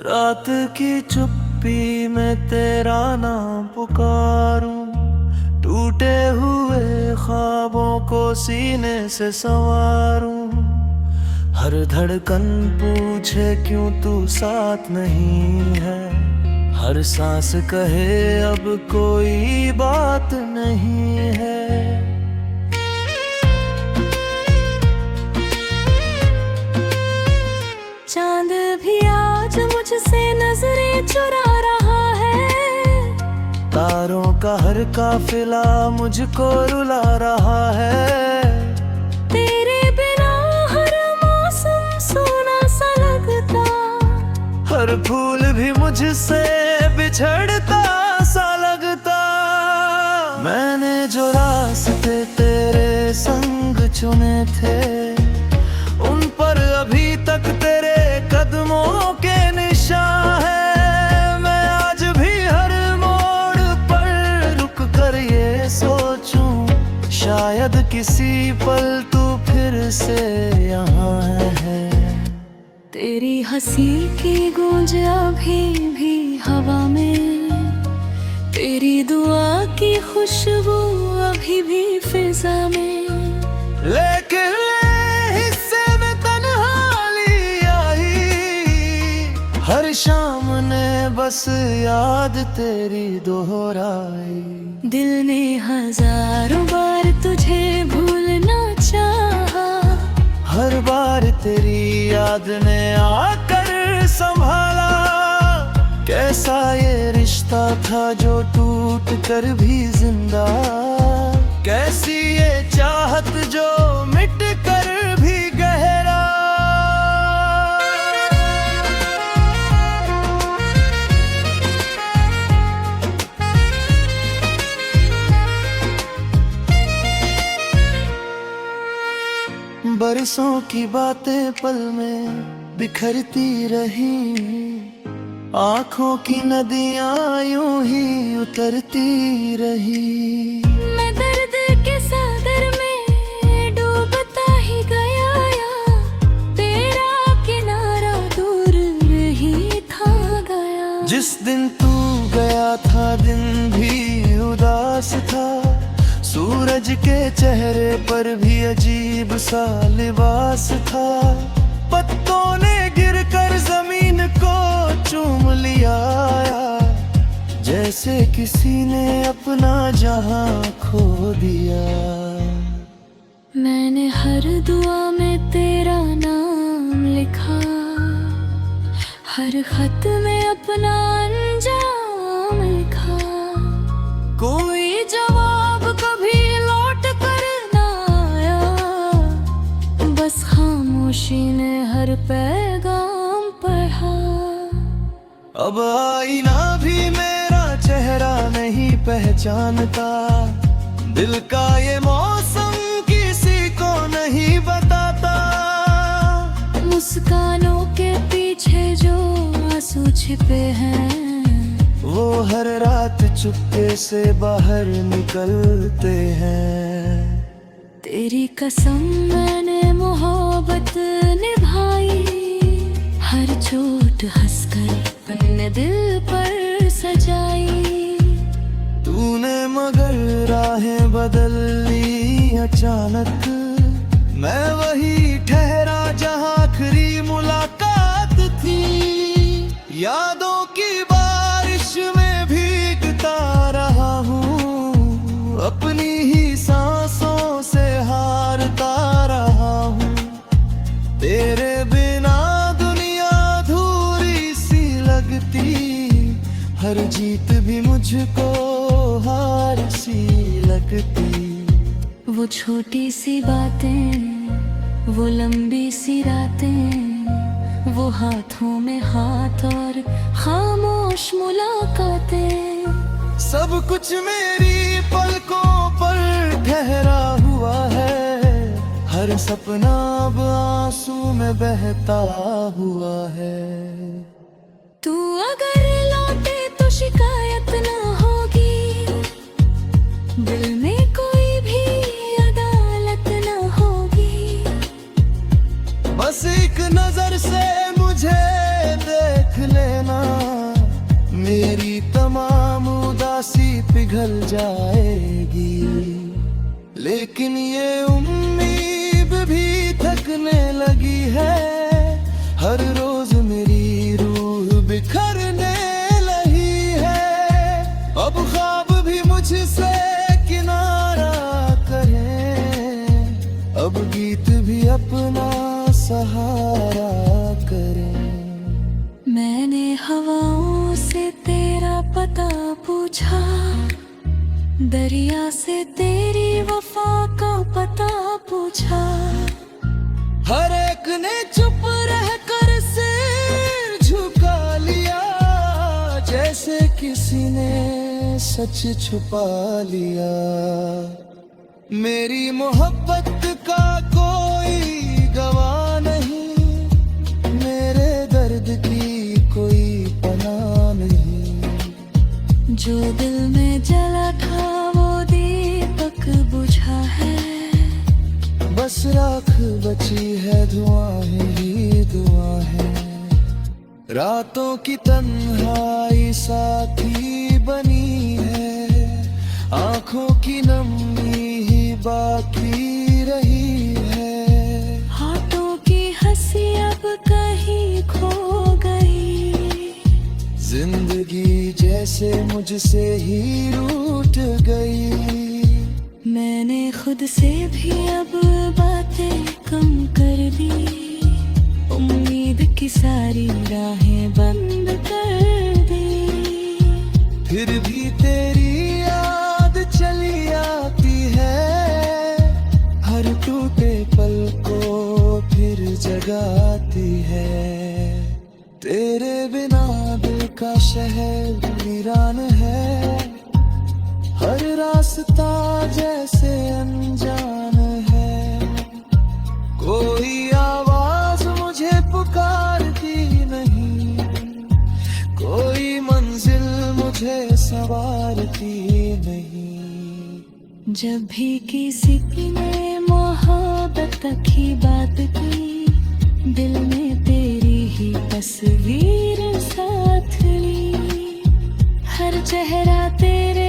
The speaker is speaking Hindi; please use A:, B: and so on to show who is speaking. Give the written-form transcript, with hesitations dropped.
A: रात की चुप्पी में तेरा नाम पुकारूं, टूटे हुए ख्वाबों को सीने से संवारूं। हर धड़कन पूछे क्यों तू साथ नहीं है, हर सांस कहे अब कोई बात नहीं है।
B: चांद भी आज मुझसे नजरें चुरा रहा है,
A: तारों का हर काफिला मुझको रुला रहा है।
B: तेरे बिना हर मौसम सूना सा लगता,
A: हर फूल भी मुझसे बिछड़ता सा लगता। मैंने जो रास्ते तेरे संग चुने थे, उन पर अभी तक तेरे कदमों के निशान है। मैं आज भी हर मोड़ पर रुक कर ये सोचूं, शायद किसी पल तू फिर से यहाँ है।
B: तेरी हंसी की गूंज अभी भी हवा में, तेरी दुआ की खुशबू अभी भी फिजा में।
A: लेकिन हिस्से में तन्हाई आई, हर शाम ने बस याद तेरी दोहराई।
B: दिल ने हजारों बार तुझे भूलना चाहा,
A: हर बार तेरी याद ने आकर संभाला। कैसा ये रिश्ता था जो टूट कर भी जिंदा, कैसी ये चाहत जो मिट कर भी गहरा। बरसों की बातें पल में बिखरती रही, आंखों की नदियां यूं ही उतरती रही।
B: मैं दर्द के सागर में डूबता ही गया, या तेरा किनारा दूर नहीं था गया।
A: जिस दिन तू गया था दिन भी उदास था, सूरज के चेहरे पर भी अजीब सा लिबास था। पत्तों ने गिरकर जमीन को चूम लिया, जैसे किसी ने अपना जहां खो दिया।
B: मैंने हर दुआ में तेरा नाम लिखा, हर खत में अपना अंजाम लिखा।
A: कोई
B: जवाब कभी लौट कर ना आया, बस खामोशी ने हर पैगाम पढ़ा।
A: अब आईना भी मेरा चेहरा नहीं पहचानता, दिल का ये मौसम किसी को नहीं बताता।
B: मुस्कानों के पीछे जो आंसू छिपे हैं,
A: वो हर रात चुपके से बाहर निकलते हैं।
B: तेरी कसम मैंने मोहब्बत निभाई, हर चोट हंसकर अपने दिल पर सजाई।
A: तूने मगर राहें बदल ली अचानक, मैं वही ठहरा जहां आखिरी मुलाकात थी। यादों की बारिश में भीगता रहा हूँ, अपनी ही सांसों से हारता रहा हूँ। तेरे बिना दुनिया अधूरी सी लगती, हर जीत भी मुझको हार सी लगती।
B: वो छोटी सी बातें, वो लंबी सी रातें, वो हाथों में हाथ और खामोश मुलाकातें,
A: सब कुछ मेरी पलकों पर ठहरा हुआ है। हर सपना अब आंसू में बहता हुआ है।
B: तू अगर लौटे तो शिकायत ना होगी, दिल में कोई भी अदालत ना होगी।
A: बस एक नजर से मुझे देख लेना, पिघल जाएगी। लेकिन ये उम्मीद भी थकने लगी है, हर रोज मेरी रूह बिखरने लगी है। अब ख्वाब भी मुझसे किनारा करें, अब गीत भी अपना सहारा करें।
B: मैंने हवाओं से तेरा पता पूछा, दरिया से तेरी वफा का पता पूछा।
A: हर एक ने चुप रहकर सिर झुका लिया, जैसे किसी ने सच छुपा लिया। मेरी मोहब्बत का कोई गवाह नहीं, मेरे दर्द की कोई पनाह नहीं।
B: जो दिल में जला था वो दीपक बुझा है,
A: बस राख बची है, दुआएं ही दुआ है। रातों की तन्हाई साथी बनी है, आंखों की नमी ही बाकी रही है।
B: हाथों की हंसी अब कहीं खो गई,
A: जिंदगी जैसे मुझसे ही रूठ गई।
B: मैंने खुद से भी अब बातें कम कर दी, उम्मीद की सारी राहें बंद कर दी।
A: फिर भी तेरी याद चली आती है, हर टूटे पल को फिर जगाती है। तेरे बिना दिल का शहर वीरान है, हर रास्ता जैसे अनजान है। कोई आवाज मुझे पुकारती नहीं, कोई मंजिल मुझे संवारती नहीं।
B: जब भी किसी ने मोहब्बत की बात की, दिल में तेरी ही तस्वीर साथ ली। हर चेहरा तेरे